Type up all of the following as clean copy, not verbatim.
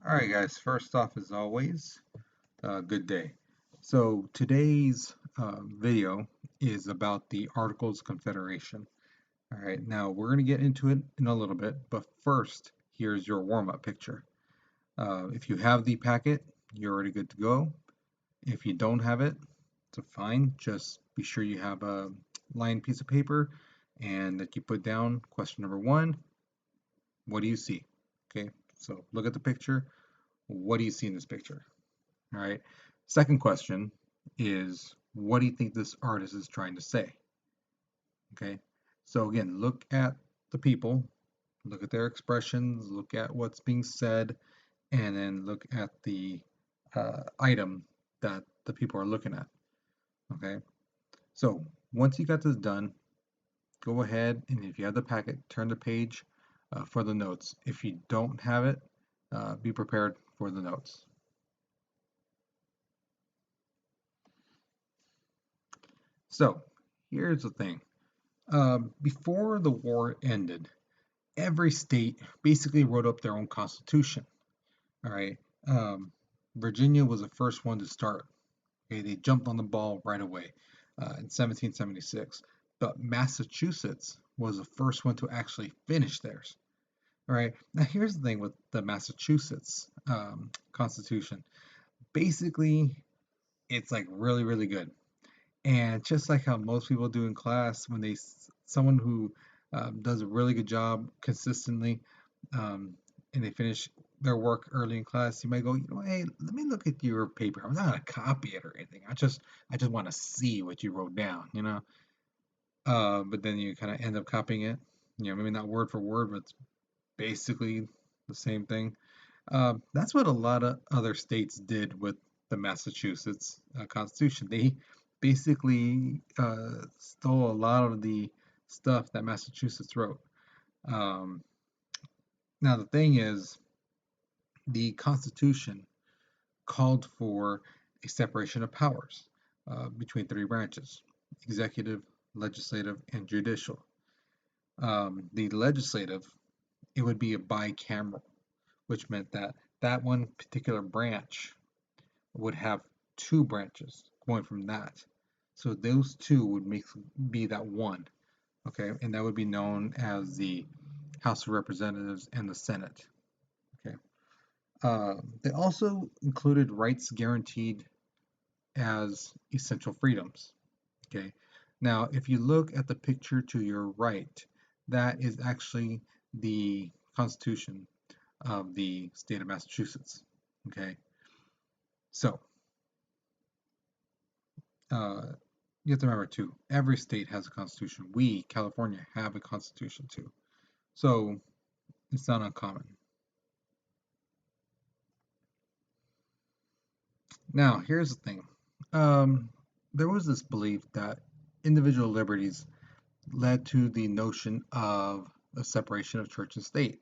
All right, guys. First off, as always, good day. So today's video is about the Articles of Confederation. All right, now we're going to get into it in a little bit, but first, here's your warm-up picture. If you have the packet, you're already good to go. If you don't have it, it's fine. Just be sure you have a lined piece of paper and that you put down question number one. What do you see? Okay, so look at the picture. What do you see in this picture? All right. Second question is, what do you think this artist is trying to say? Okay. So again, look at the people, look at their expressions, look at what's being said, and then look at the item that the people are looking at. Okay. So once you got this done, go ahead and if you have the packet, turn the page for the notes. If you don't have it, be prepared for the notes. So here's the thing. Before the war ended, every state basically wrote up their own constitution. All right. Um, Virginia was the first one to start. Okay, they jumped on the ball right away in 1776. But Massachusetts was the first one to actually finish theirs. All right. Now here's the thing with the Massachusetts Constitution. Basically, it's like really, really good. And just like how most people do in class, when someone who does a really good job consistently, um, and they finish their work early in class, you might go, hey, let me look at your paper. I'm not gonna copy it or anything. I just want to see what you wrote down. But then you kind of end up copying it. Maybe not word for word, but it's basically the same thing. That's what a lot of other states did with the Massachusetts Constitution. They basically stole a lot of the stuff that Massachusetts wrote. Um, Now, the thing is, the Constitution called for a separation of powers between three branches: executive, legislative, and judicial. The legislative, it would be a bicameral, which meant that that one particular branch would have two branches going from that. So those two would be that one, okay, and that would be known as the House of Representatives and the Senate. Okay. They also included rights guaranteed as essential freedoms. Okay. Now, if you look at the picture to your right, that is actually the Constitution of the state of Massachusetts. Okay. So, uh, you have to remember too, every state has a constitution. We, California, have a constitution too. So it's not uncommon. Now, here's the thing. Um, there was this belief that individual liberties led to the notion of a separation of church and state.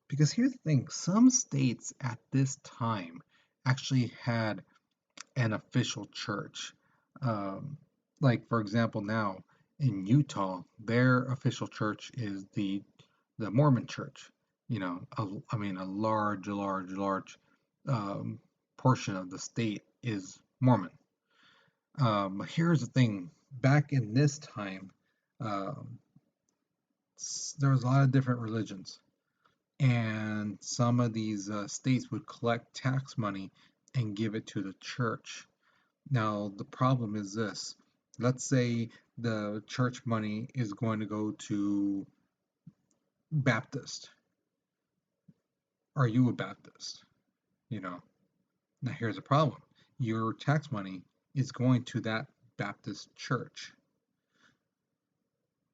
Because here's the thing, some states at this time actually had an official church. Um, like for example, now in Utah, their official church is the Mormon Church. I mean, a large um, portion of the state is Mormon. Here's the thing: back in this time, um, there was a lot of different religions, and some of these states would collect tax money and give it to the church. Now, the problem is this. Let's say the church money is going to go to Baptist. Are you a Baptist? You know. Now here's the problem. Your tax money is going to that Baptist church,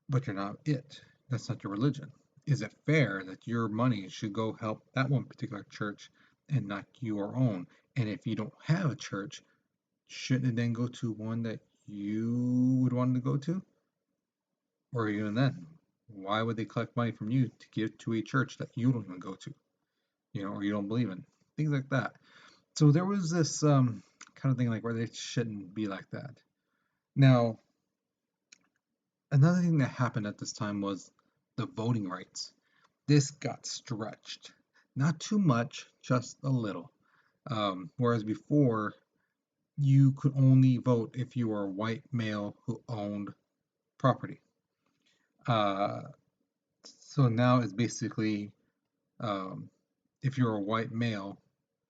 but you're not it. That's not your religion. Is it fair that your money should go help that one particular church and not your own? And if you don't have a church, shouldn't it then go to one that you would want to go to? Or even then, why would they collect money from you to give to a church that you don't even go to, or you don't believe in? Things like that. So there was this kind of thing like where they shouldn't be like that. Now, another thing that happened at this time was the voting rights. This got stretched. Not too much, just a little. Whereas before, you could only vote if you were a white male who owned property. Uh, so now it's basically um, if you're a white male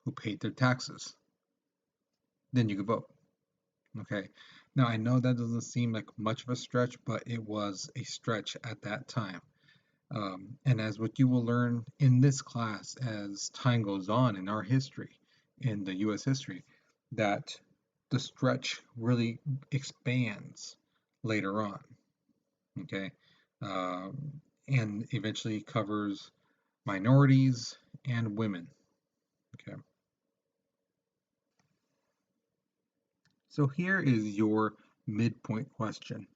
who paid their taxes, then you could vote. Okay. Now I know that doesn't seem like much of a stretch, but it was a stretch at that time. And as what you will learn in this class as time goes on in our history, in the US history, that the stretch really expands later on. Okay. And eventually covers minorities and women. Okay. So here is your midpoint question.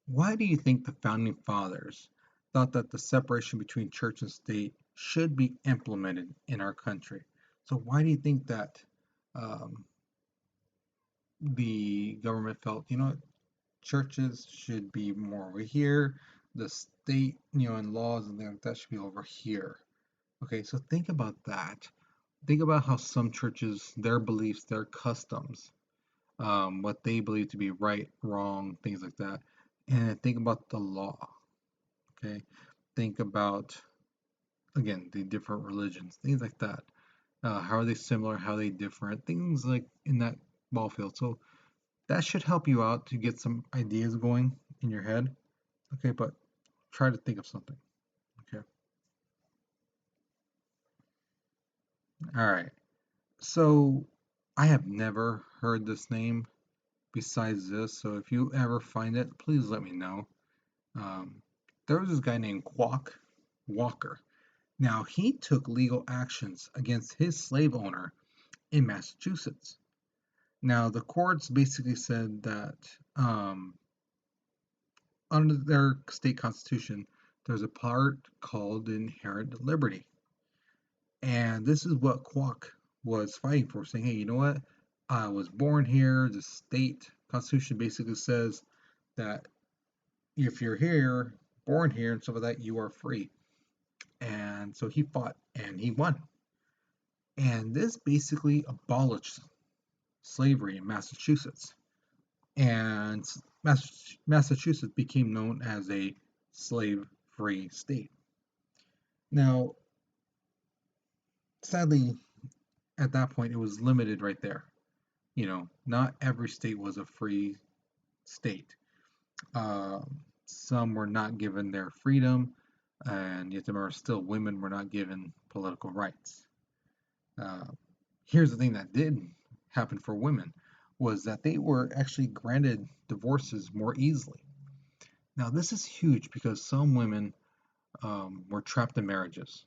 Why do you think the founding fathers thought that the separation between church and state should be implemented in our country? So why do you think that um, the government felt, churches should be more over here, the state, and laws and things like that should be over here? Okay, so think about that. Think about how some churches, their beliefs, their customs, what they believe to be right, wrong, things like that. And think about the law. Okay, think about again the different religions, things like that. How are they similar? How are they different? Things like in that ball field. So that should help you out to get some ideas going in your head. Okay, but try to think of something. Okay. All right. So I have never heard this name besides this. So if you ever find it, please let me know. Um, there was this guy named Kwok Walker. Now, he took legal actions against his slave owner in Massachusetts. Now, the courts basically said that under their state constitution, there's a part called inherent liberty. And this is what Kwok was fighting for, saying, hey, you know what? I was born here. The state constitution basically says that if you're here, born here, and stuff like that, you are free. And so he fought and he won. And this basically abolished slavery in Massachusetts. And Massachusetts became known as a slave free state. Now, sadly, at that point, it was limited right there. Not every state was a free state. Uh, some were not given their freedom, and yet there are still women were not given political rights. Uh, Here's the thing that did happen for women was that they were actually granted divorces more easily. Now, this is huge because some women were trapped in marriages.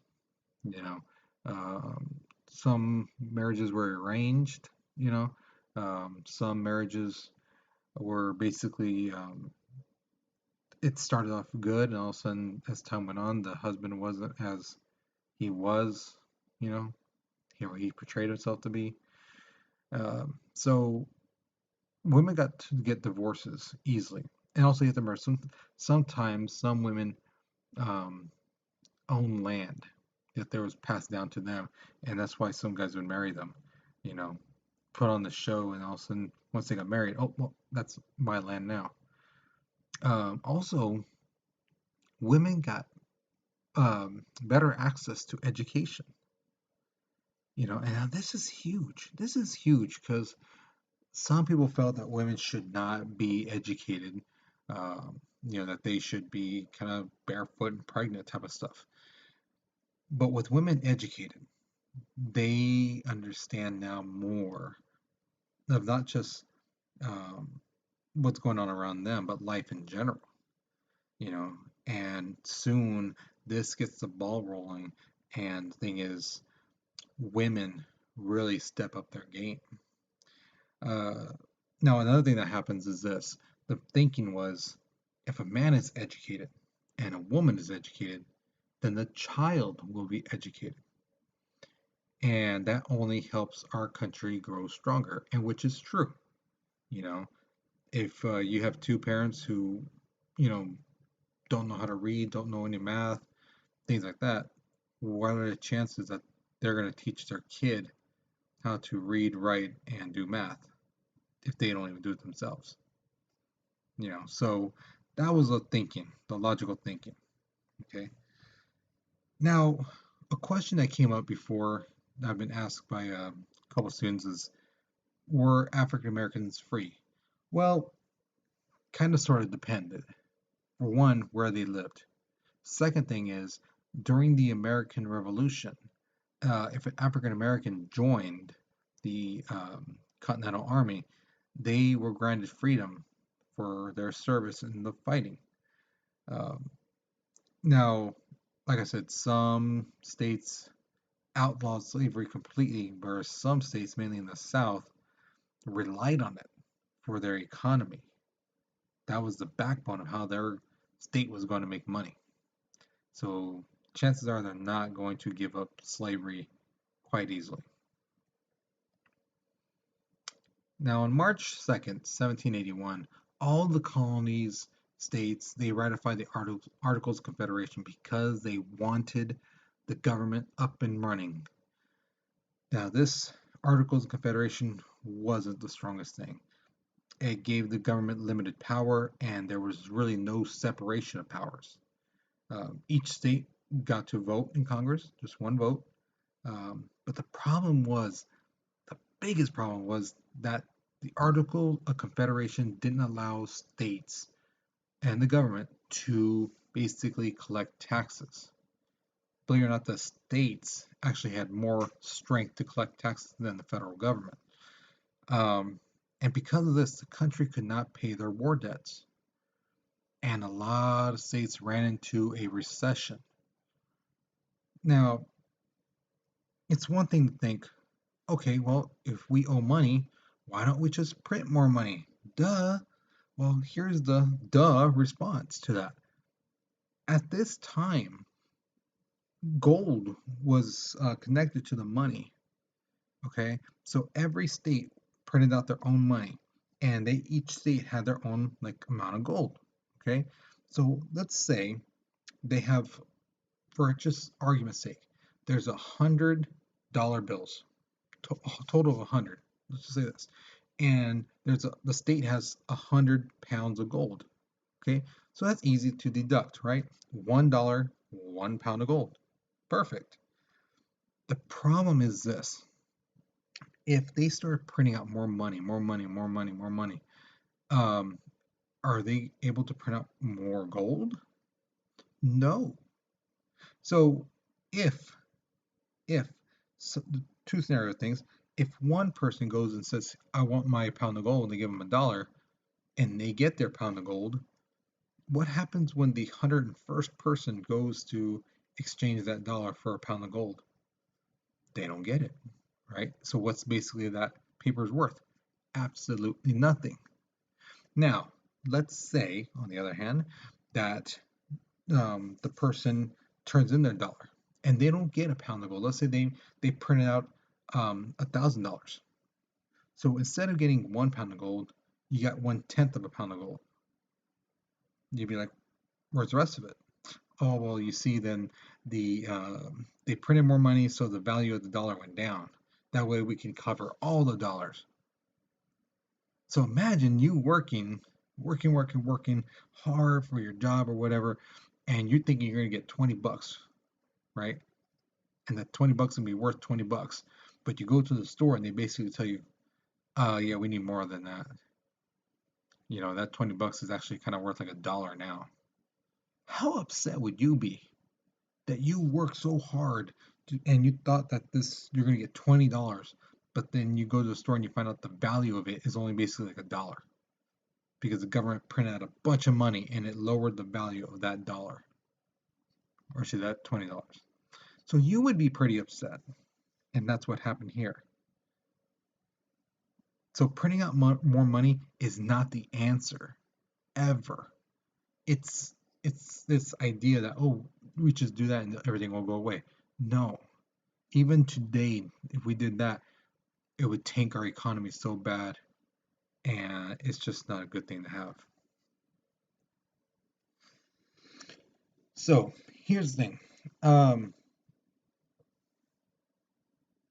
You know, some marriages were arranged. Some marriages were basically it started off good, and all of a sudden, as time went on, the husband wasn't as he was. You know, he portrayed himself to be. So women got to get divorces easily, and also you have to remember sometimes some women um, own land that there was passed down to them, and that's why some guys would marry them, you know, put on the show, and all of a sudden once they got married, oh well, that's my land now. Also, women got better access to education, and this is huge. This is huge because some people felt that women should not be educated, that they should be kind of barefoot and pregnant type of stuff. But with women educated, they understand now more of not just um, what's going on around them, but life in general, you know. And soon this gets the ball rolling, and the thing is, women really step up their game. Uh, Now, another thing that happens is this: the thinking was if a man is educated and a woman is educated, then the child will be educated. And that only helps our country grow stronger, and which is true. You know, if you have two parents who, you know, don't know how to read, don't know any math, things like that, what are the chances that they're going to teach their kid how to read, write, and do math if they don't even do it themselves. So that was the logical thinking. Okay. Now, a question that came up before that I've been asked by a couple students is, were African Americans free? Well, kind of sort of depended. For one, where they lived. Second thing is, during the American Revolution, if an African American joined the Continental Army, they were granted freedom for their service in the fighting. Um, Now, like I said, some states outlawed slavery completely, whereas some states, mainly in the South, relied on it for their economy. That was the backbone of how their state was going to make money. So chances are they're not going to give up slavery quite easily. Now, on March 2nd, 1781, all the colonies, states, they ratified the Articles of Confederation because they wanted the government up and running. Now, this Articles of Confederation wasn't the strongest thing. It gave the government limited power, and there was really no separation of powers. Each state got to vote in Congress, just one vote. But the biggest problem was that the Article of Confederation didn't allow states and the government to basically collect taxes. Believe it or not, the states actually had more strength to collect taxes than the federal government. And because of this, the country could not pay their war debts. And a lot of states ran into a recession. Now, it's one thing to think, okay, well, if we owe money, why don't we just print more money? Duh. Well, here's the duh response to that. At this time, gold was connected to the money. Okay, so every state printed out their own money, and each state had their own amount of gold. Okay, so let's say they have, for just argument's sake, there's $100 bills, total of 100. Let's just say this, and the state has 100 pounds of gold. Okay, so that's easy to deduct, right? $1, 1 pound of gold. Perfect. The problem is this: if they start printing out more money, more money, more money, more money, um, are they able to print out more gold? No. So if if so the two scenario things, if one person goes and says, I want my pound of gold, and they give them $1, and they get their pound of gold, what happens when the 101st person goes to exchange that dollar for a pound of gold? They don't get it, right? So what's basically that paper's worth? Absolutely nothing. Now, let's say, on the other hand, that the person turns in their dollar and they don't get a pound of gold. Let's say they printed out $1,000. So instead of getting 1 pound of gold, you got 1/10 of a pound of gold. You'd be like, where's the rest of it? Oh, well, you see, then they printed more money, so the value of the dollar went down. That way we can cover all the dollars. So imagine you working hard for your job or whatever, and you're thinking you're gonna get $20, right? And that $20 gonna be worth $20. But you go to the store and they basically tell you, yeah, we need more than that. That $20 is actually kind of worth like $1 now. How upset would you be that you worked so hard and you thought that you're gonna get $20, but then you go to the store and you find out the value of it is only basically like $1 because the government printed out a bunch of money and it lowered the value of that dollar, or should that $20. So you would be pretty upset, and that's what happened here. So printing out more money is not the answer ever. It's this idea that, oh, we just do that and everything will go away. No, even today, if we did that, it would tank our economy so bad, and it's just not a good thing to have. So here's the thing.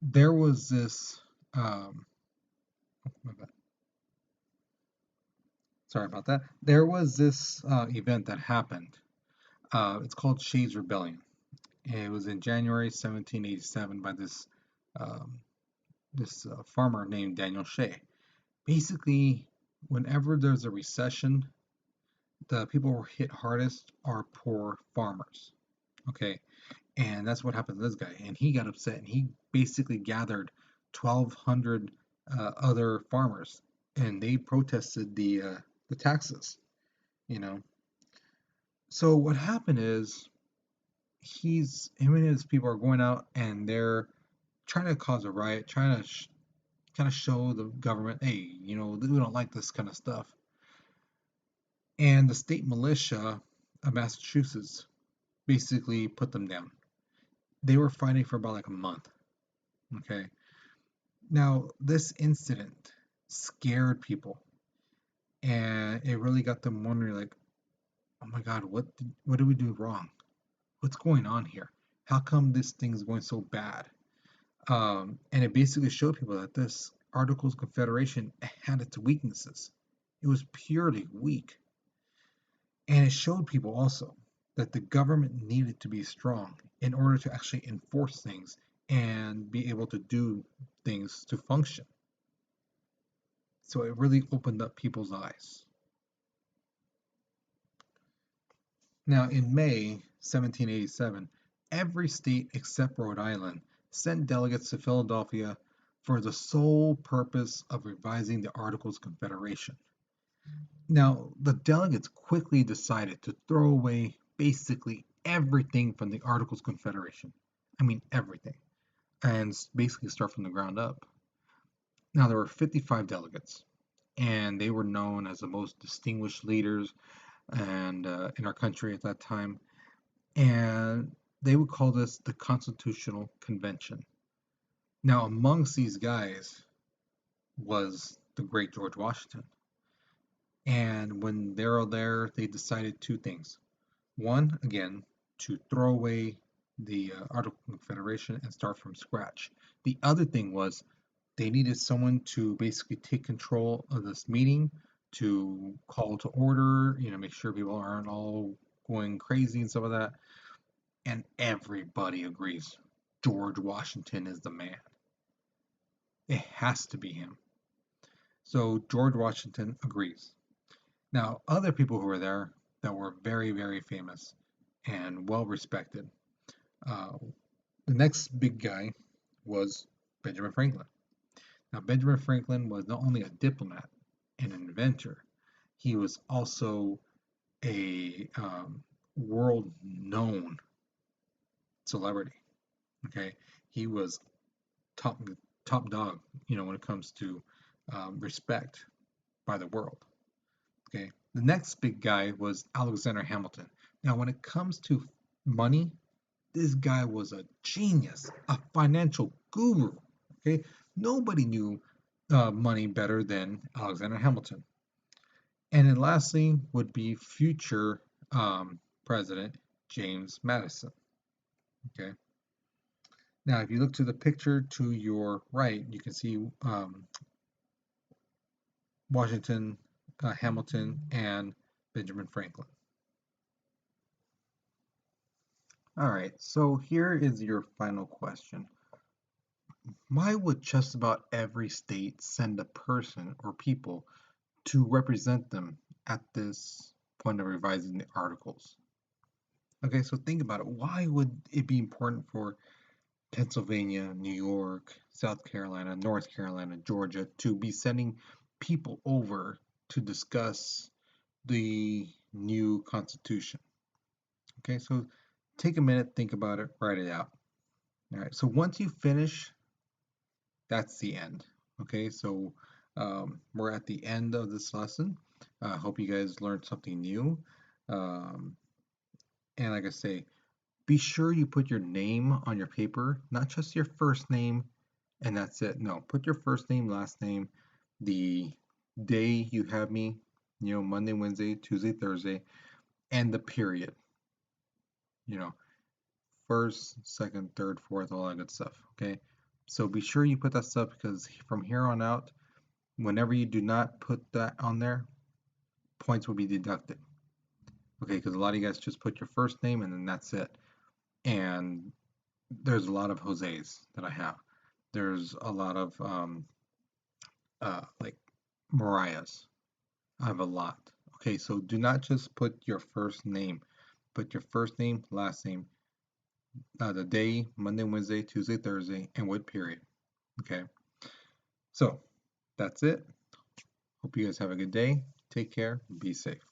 there was this, um, my bad. Sorry about that. There was this event that happened. It's called Shays Rebellion. And it was in January 1787 by um, this farmer named Daniel Shay. Basically, whenever there's a recession, the people who are hit hardest are poor farmers. Okay, and that's what happened to this guy. And he got upset, and he basically gathered 1,200 other farmers, and they protested the taxes. You know, so what happened is him and his people are going out, and they're trying to cause a riot, trying to kind of show the government, hey, we don't like this kind of stuff. And the state militia of Massachusetts basically put them down. They were fighting for about like a month. Okay. Now, this incident scared people, and it really got them wondering, like, oh my God, what did we do wrong? What's going on here? How come this thing is going so bad? And it basically showed people that this Articles of Confederation had its weaknesses. It was purely weak. And it showed people also that the government needed to be strong in order to actually enforce things and be able to do things to function. So it really opened up people's eyes. Now, in May 1787, every state except Rhode Island sent delegates to Philadelphia for the sole purpose of revising the Articles of Confederation. Now, the delegates quickly decided to throw away basically everything from the Articles of Confederation. I mean, everything. And basically start from the ground up. Now, there were 55 delegates, and they were known as the most distinguished leaders and in our country at that time. And they would call this the Constitutional Convention. Now, amongst these guys was the great George Washington. And when they're all there, they decided two things. One, again, to throw away the Articles of Confederation and start from scratch. The other thing was they needed someone to basically take control of this meeting, to call to order, make sure people aren't all going crazy and stuff like that. And everybody agrees George Washington is the man. It has to be him. So George Washington agrees. Now, other people who were there that were very, very famous and well respected. Uh, the next big guy was Benjamin Franklin. Now, Benjamin Franklin was not only a diplomat and an inventor, he was also a world known celebrity. Okay, he was top top dog, when it comes to respect by the world. Okay, the next big guy was Alexander Hamilton. Now, when it comes to money, this guy was a genius, a financial guru. Okay, nobody knew money better than Alexander Hamilton. And then lastly would be future President James Madison. Okay. Now, if you look to the picture to your right, you can see Washington, Hamilton, and Benjamin Franklin. All right, so here is your final question. Why would just about every state send a person or people to represent them at this point of revising the articles? Okay, so think about it. Why would it be important for Pennsylvania, New York, South Carolina, North Carolina, Georgia to be sending people over to discuss the new Constitution? Okay, so take a minute, think about it, write it out. All right, so once you finish, that's the end. Okay, so we're at the end of this lesson. I hope you guys learned something new. Um, and like I say, be sure you put your name on your paper, not just your first name and that's it. No, put your first name, last name, the day you have me, Monday, Wednesday, Tuesday, Thursday, and the period. First, second, third, fourth, all that good stuff. Okay. So be sure you put that stuff, because from here on out, whenever you do not put that on there, points will be deducted. Okay, because a lot of you guys just put your first name and then that's it. And there's a lot of Jose's that I have. There's a lot of like Mariah's. I have a lot. Okay, so do not just put your first name. Put your first name, last name, the day, Monday, Wednesday, Tuesday, Thursday, and what period. Okay, so that's it. Hope you guys have a good day. Take care. Be safe.